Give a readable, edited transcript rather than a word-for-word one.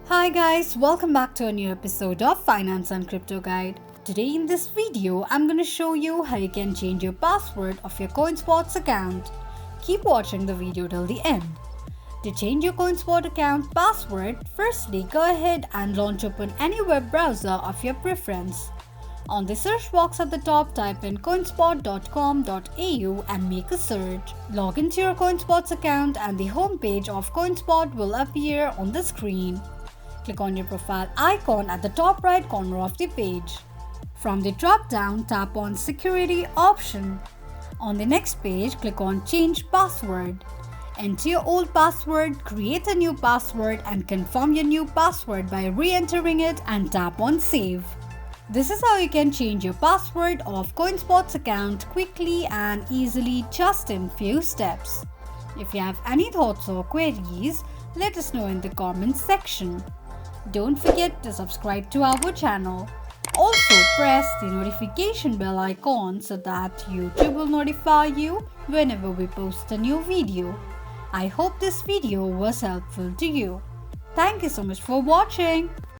Hi guys, welcome back to a new episode of Finance and Crypto Guide. Today in this video, I'm going to show you how you can change your password of your Coinspot account. Keep watching the video till the end. To change your Coinspot account password, firstly go ahead and launch open any web browser of your preference. On the search box at the top, type in coinspot.com.au and make a search. Log into your Coinspot account and the homepage of Coinspot will appear on the screen. Click on your profile icon at the top right corner of the page. From the drop-down, tap on Security option. On the next page, click on Change Password. Enter your old password, create a new password and confirm your new password by re-entering it and tap on Save. This is how you can change your password of Coinspot's account quickly and easily just in few steps. If you have any thoughts or queries, let us know in the comments section. Don't forget to subscribe to our channel. Also press the notification bell icon so that YouTube will notify you whenever we post a new video. I hope this video was helpful to you. Thank you so much for watching.